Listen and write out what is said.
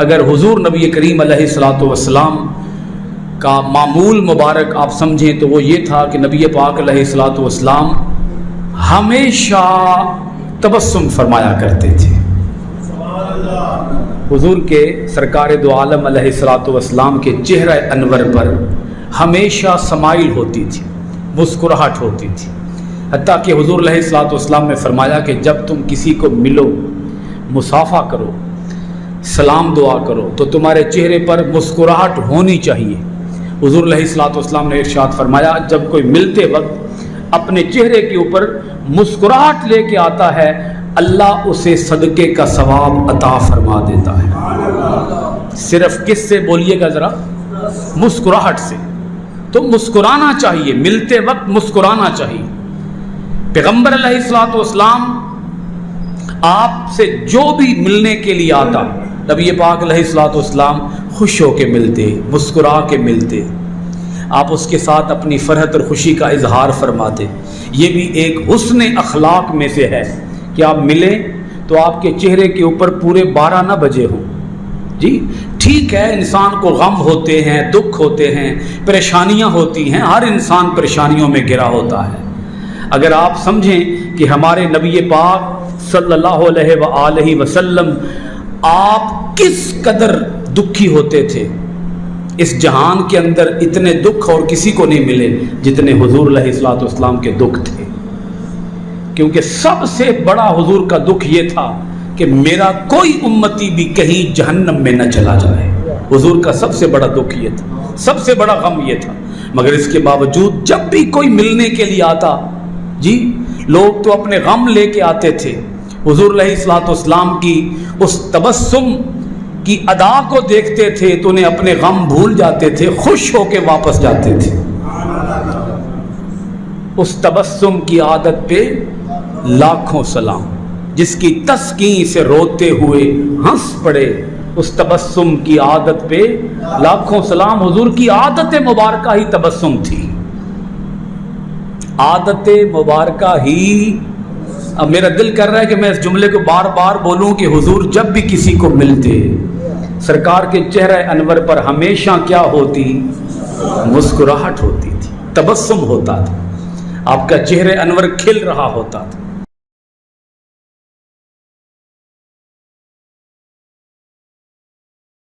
اگر حضور نبی کریم علیہ الصلوۃ والسلام کا معمول مبارک آپ سمجھیں تو وہ یہ تھا کہ نبی پاک علیہ الصلوۃ والسلام ہمیشہ تبسم فرمایا کرتے تھے۔ حضور کے سرکار دو عالم علیہ الصلوۃ والسلام کے چہرہ انور پر ہمیشہ سمائل ہوتی تھی، مسکراہٹ ہوتی تھی، حتیٰ کہ حضور علیہ الصلوۃ والسلام نے فرمایا کہ جب تم کسی کو ملو، مصافحہ کرو، سلام دعا کرو تو تمہارے چہرے پر مسکراہٹ ہونی چاہیے۔ حضور علیہ الصلوۃ والسلام نے ارشاد فرمایا جب کوئی ملتے وقت اپنے چہرے کے اوپر مسکراہٹ لے کے آتا ہے اللہ اسے صدقے کا ثواب عطا فرما دیتا ہے۔ صرف کس سے بولیے گا ذرا؟ مسکراہٹ سے۔ تو مسکرانا چاہیے، ملتے وقت مسکرانا چاہیے۔ پیغمبر علیہ الصلوۃ والسلام آپ سے جو بھی ملنے کے لیے آتا، نبی پاک علیہ الصلوۃ والسلام خوش ہو کے ملتے، مسکرا کے ملتے، آپ اس کے ساتھ اپنی فرحت اور خوشی کا اظہار فرماتے۔ یہ بھی ایک حسن اخلاق میں سے ہے کہ آپ ملیں تو آپ کے چہرے کے اوپر پورے 12 نہ بجے ہوں۔ جی ٹھیک ہے، انسان کو غم ہوتے ہیں، دکھ ہوتے ہیں، پریشانیاں ہوتی ہیں، ہر انسان پریشانیوں میں گھرا ہوتا ہے۔ اگر آپ سمجھیں کہ ہمارے نبی پاک صلی اللہ علیہ وآلہ وسلم آپ کس قدر دکھی ہوتے تھے، اس جہان کے اندر اتنے دکھ اور کسی کو نہیں ملے جتنے حضور علیہ الصلوۃ والسلام کے دکھ تھے، کیونکہ سب سے بڑا حضور کا دکھ یہ تھا کہ میرا کوئی امتی بھی کہیں جہنم میں نہ چلا جائے۔ حضور کا سب سے بڑا دکھ یہ تھا، سب سے بڑا غم یہ تھا، مگر اس کے باوجود جب بھی کوئی ملنے کے لیے آتا، جی لوگ تو اپنے غم لے کے آتے تھے، حضور علیہ الصلوۃ والسلام کی اس تبسم کی ادا کو دیکھتے تھے تو انہیں اپنے غم بھول جاتے تھے، خوش ہو کے واپس جاتے تھے۔ اس تبسم کی عادت پہ لاکھوں سلام، جس کی تسکین سے روتے ہوئے ہنس پڑے، اس تبسم کی عادت پہ لاکھوں سلام۔ حضور کی عادت مبارکہ ہی تبسم تھی، عادت مبارکہ ہی۔ اب میرا دل کر رہا ہے کہ میں اس جملے کو بار بار بولوں کہ حضور جب بھی کسی کو ملتے، سرکار کے چہرہ انور پر ہمیشہ کیا ہوتی؟ مسکراہٹ ہوتی تھی، تبسم ہوتا تھا، آپ کا چہرہ انور کھل رہا ہوتا تھا۔